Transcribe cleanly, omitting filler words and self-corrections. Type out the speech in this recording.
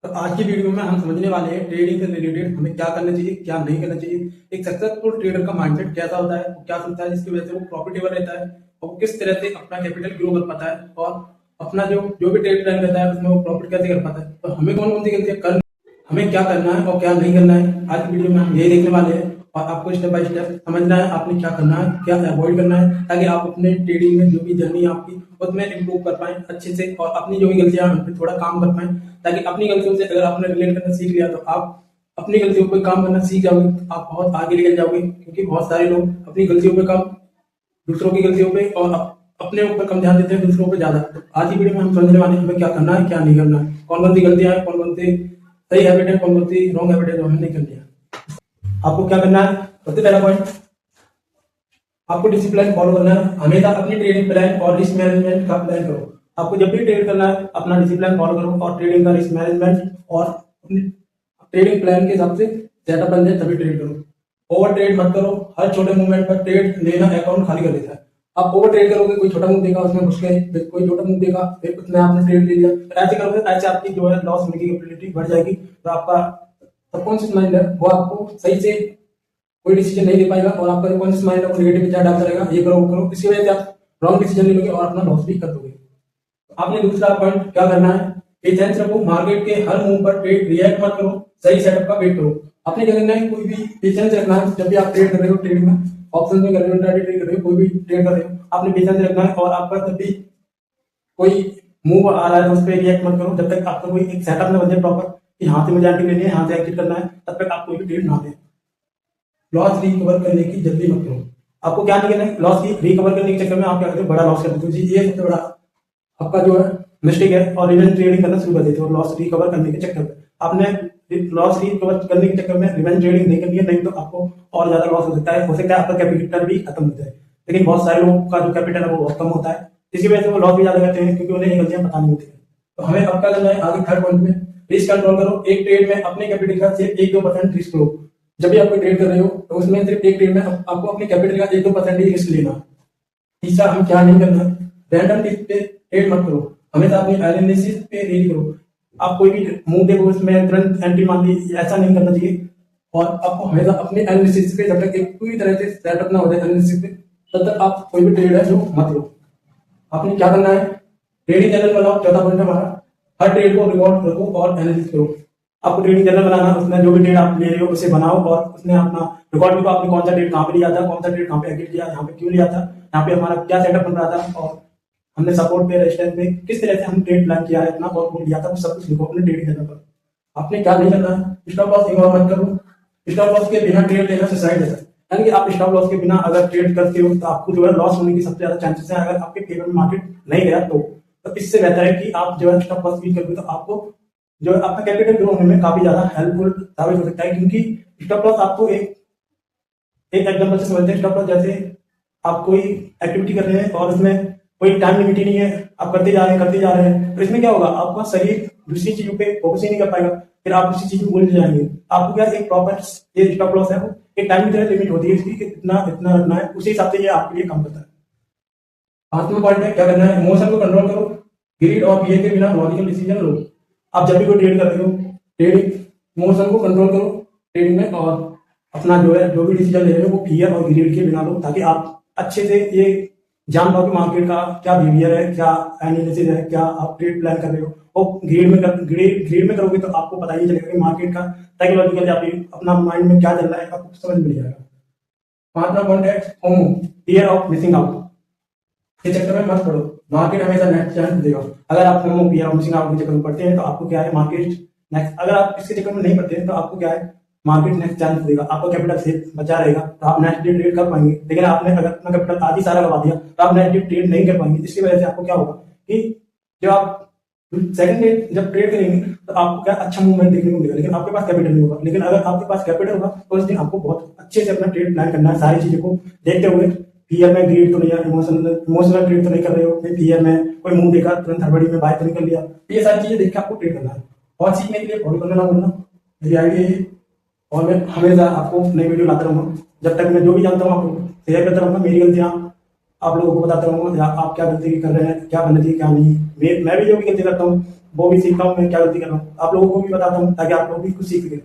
तो आज की वीडियो में हम समझने वाले हैं ट्रेडिंग से रिलेटेड हमें क्या करना चाहिए, क्या नहीं करना चाहिए। एक सक्सेसफुल ट्रेडर का माइंडसेट कैसा होता है, वो क्या सोचता है जिसकी वजह से वो प्रॉफिटेबल रहता है, और वो किस तरह से अपना कैपिटल ग्रो कर पाता है, और अपना जो जो भी ट्रेड प्लान रहता है उसमें वो प्रॉफिट कैसे कर पाता है। तो हमें कौन कौन सी गलतियां कर हमें क्या करना है और क्या नहीं करना है, आज की वीडियो में हम यही देखने वाले हैं। और आपको स्टेप बाय स्टेप समझना है आपने क्या करना है, क्या अवॉइड करना है, ताकि आप अपने ट्रेडिंग में जो भी जर्नी है आपकी उसमें इंप्रूव कर पाए अच्छे से, और अपनी जो भी गलतियां हैं उन पर थोड़ा काम कर पाए, ताकि अपनी गलतियों से अगर आपने रिलेट करना सीख लिया तो आप अपनी गलतियों पर काम करना सीख जाओगे, तो आप बहुत आगे निकल जाओगे। क्योंकि बहुत सारे लोग अपनी गलतियों पे काम, दूसरों की गलतियों पे और अपने ऊपर कम ध्यान देते हैं, दूसरों पे ज्यादा। तो आज की वीडियो में हम समझने वाले हैं हमें क्या करना है, क्या नहीं करना है, कौन कौन सी गलतियां हैं, कौन कौन सी सही हैबिट है, कौन कौन सी रॉन्ग हैबिट है जो हमें नहीं करनी है। आपको क्या करना है, सबसे पहला पॉइंट, आपको डिसिप्लिन फॉलो करना है। हमेशा अपनी ट्रेडिंग प्लान और रिस्क मैनेजमेंट का प्लान करो। आपको जब भी ट्रेड करना है अपना डिसिप्लिन फॉलो करो, और ट्रेडिंग का रिस्क मैनेजमेंट और अपनी ट्रेडिंग प्लान के हिसाब से सेटअप बन जाए तभी ट्रेड करो। ओवर ट्रेड मत करो, हर छोटे मूवमेंट पर ट्रेड लेना अकाउंट खाली कर देता है। आप ओवर ट्रेड करोगे, कोई छोटा मूव देगा उसमें घुस गए, फिर कोई छोटा मूव देगा फिर उसमें आपने ट्रेड ले लिया, तो ऐसे करोगे ऐसे आपकी जो है लॉस होने की कैपेबिलिटी बढ़ जाएगी। तो आपका सबकॉन्शियस माइंड है वो आपको सही से कोई डिसीजन नहीं दे पाएगा, और आपका जो कॉन्शियस माइंड है वो नेगेटिव विचार डालता रहेगा, ये करो वो करो, इसी वजह से आप रॉन्ग डिसीजन ले लोगे और अपना लॉस भी कर दोगे। आपने दूसरा पॉइंट क्या करना है, पेशेंस रखो। मार्केट के हर मूव पर ट्रेड रिएक्ट मत करो, सही सेटअप का वेट करो। आपने क्या करना है, कोई भी पेशेंस रखना है। जब भी आप ट्रेड कर रहे हो, ट्रेडिंग में ऑप्शन में कर रहे हो, इंट्राडे ट्रेड कर रहे हो, कोई भी ट्रेड कर रहे हो, आपने पेशेंस रखना है। और आपका जब भी कोई मूव आ रहा है तो उस पर रिएक्ट मत करो, जब तक आपका कोई एक सेटअप न बन जाए प्रॉपर कि यहाँ से मुझे एंट्री लेनी है, यहाँ से एग्जिट करना है, तब तक आप कोई भी ट्रेड ना दें। लॉस रिकवर करने की जल्दी मत करो। आपको क्या नहीं करना है, लॉस की रिकवर करने के चक्कर में आप क्या करते हो, बड़ा लॉस कर देते हो। ये सबसे बड़ा आपका जो है मिस्टेक है, और रिवेंज ट्रेडिंग करना शुरू कर देते हो लॉस रिकवर करने के चक्कर में। आपने लॉस रिकवर करने के चक्कर में रिवेंज ट्रेडिंग नहीं करनी है, नहीं तो आपको और ज्यादा लॉस हो सकता है। हो सकता है आपका कैपिटल भी खत्म हो जाए, लेकिन बहुत सारे लोगों का जो कैपिटल है वो बहुत कम होता है, इसी वजह से वो लॉस भी ज्यादा करते हैं, क्योंकि उन्हें ये गलतियां पता नहीं होती है। तो हमें अब क्या करना है, आगे थर्ड पॉइंट में रिस्क कंट्रोल करो। एक ट्रेड में अपने कैपिटल का सिर्फ 1-2% रिस्क लो। जब भी आप कोई ट्रेड कर रहे हो तो उसमें सिर्फ एक ट्रेड में आपको अपने कैपिटल का 1-2% ही रिस्क लेना। तीसरा, हमें क्या नहीं करना, रैंडम पे ट्रेड मत करो, हमेशा अपनी एनालिसिस पे रीड करो। आप कोई भी मूव देखो उसमें तुरंत एंट्री मान ली, ऐसा नहीं करना चाहिए। और आपको हमेशा अपने एनालिसिस पे, जब तक एक पूरी तरह से सेटअप ना हो जाए एनालिसिस पे, तब तक आप कोई भी ट्रेड है जो मत लो। आपने क्या करना है, ट्रेडिंग जर्नल बनाओ। चौथा पॉइंट है हमारा, हर ट्रेड को रिकॉर्ड रखो और एनालिसिस करो। आपको ट्रेडिंग जर्नल बनाना, उसमें जो भी ट्रेड आप ले रहे हो उसे बनाओ, और उसमें अपना रिकॉर्ड भी, आपने कौन सा ट्रेड कहाँ पे लिया था, कौन सा ट्रेड कहाँ पे एग्जिट किया, यहाँ पे क्यों लिया था, यहाँ पे हमारा क्या सेटअप बन रहा था, और हमने सपोर्ट पे रेजिस्टेंस पे किस तरह से हम ट्रेड प्लान किया है अपना, और वो लिया था, वो सब कुछ लिखो अपने ट्रेडिंग जर्नल पर। आपने क्या नहीं करना है, स्टॉप लॉस इग्नोर मत करो। स्टॉप लॉस के बिना ट्रेड लेना सुसाइड है, यानी कि आप स्टॉप लॉस के बिना अगर ट्रेड करते हो तो आपको जो है लॉस होने की सबसे ज्यादा चांसेस है, अगर आपके फेवर में मार्केट नहीं गया तो इससे बेहतर है कि आप जो है स्टॉप लॉस यूज करते हो, तो आपको जो है आपका कैपिटल ग्रो होने में काफी ज्यादा हेल्पफुल साबित हो सकता है। क्योंकि स्टॉप लॉस आपको एक एग्जांपल से समझते हैं। स्टॉप लॉस जैसे आप कोई एक्टिविटी कर रहे हैं और उसमें कोई टाइम लिमिट ही नहीं है, आप करते जा रहे हैं, तो इसमें क्या होगा, आपका शरीर दूसरी चीजों पे फोकस ही नहीं कर पाएगा, फिर आप दूसरी चीज भूल जाएंगे। आपको क्या एक प्रॉपर ये स्टॉप लॉस है, वो एक टाइम की तरह लिमिट होती है इसकी, इतना इतना रखना है, उसी हिसाब से ये आपके लिए काम करता है। पांचवा पॉइंट है, क्या करना है, इमोशन को कंट्रोल करो। ग्रीड और फियर के बिना लॉजिकल डिसीजन लो। आप जब भी कोई ट्रेड कर रहे हो, ट्रेडिंग इमोशन को कंट्रोल करो ट्रेडिंग में, और अपना जो है जो भी डिसीजन ले रहे हो वो फियर और ग्रीड के बिना लो, ताकि आप अच्छे से ये जान पाओ कि मार्केट का क्या बिहेवियर है, क्या एनालिसिस है, क्या आप ट्रेड प्लान कर रहे हो। और ग्रीड में करोगे तो आपको पता ही चलेगा कि मार्केट का साइकोलॉजिकल या फिर अपना माइंड में क्या चल रहा है, आपको समझ में जाएगा। पांचवा पॉइंट है FOMO, fear of missing out. इस चक्कर में मत पड़ो, मार्केट हमेशा नेक्स्ट चांस देगा। अगर आप FOMO fear of missing out के चक्कर में पड़ते हैं तो आपको क्या है, मार्केट नेक्स्ट, अगर आप इसके चक्कर में नहीं पड़ते हैं तो आपको क्या है, मार्केट नेक्स्ट चांस देगा, आपका कैपिटल सेफ बचा रहेगा, तो आप नेक्स्ट डे ट्रेड कर पाएंगे। लेकिन आपने अगर अपना कैपिटल आज ही सारा लगा दिया तो आप नेक्स्ट डे ट्रेड नहीं कर पाएंगे। इसकी वजह से आपको क्या होगा कि जब आप सेकंड डे जब ट्रेड करेंगे तो आपको क्या अच्छा मूवमेंट देखने को मिलेगा, लेकिन आपके पास कैपिटल नहीं होगा। लेकिन अगर आपके पास कैपिटल होगा तो उस दिन आपको बहुत अच्छे से अपना ट्रेड प्लान करना है, सारी चीजों को देखते हुए। फियर में ग्रीड तो नहीं है, इमोशनल ट्रेड तो नहीं कर रहे हो, फियर में कोई मूव देखा तुरंत हड़बड़ी में बाय तो नहीं कर लिया, ये सारी चीजें देख के आपको ट्रेड करना है। और सीखने के लिए फॉलो करना ना भूलना, मेरी आइडिया है। और मैं हमेशा आपको नई वीडियो लाता रहूंगा, जब तक मैं जो भी जानता हूँ आपको शेयर करता रहूंगा, मेरी गलतियां आप लोगों को बताता रहूंगा, आप क्या गलती कर रहे हैं, क्या करना चाहिए क्या नहीं। मैं भी जो भी गलती करता हूँ वो भी सीखता हूँ मैं क्या गलती कर रहा हूँ, आप लोगों को भी बताता हूँ ताकि आप लोग भी कुछ सीख सकें।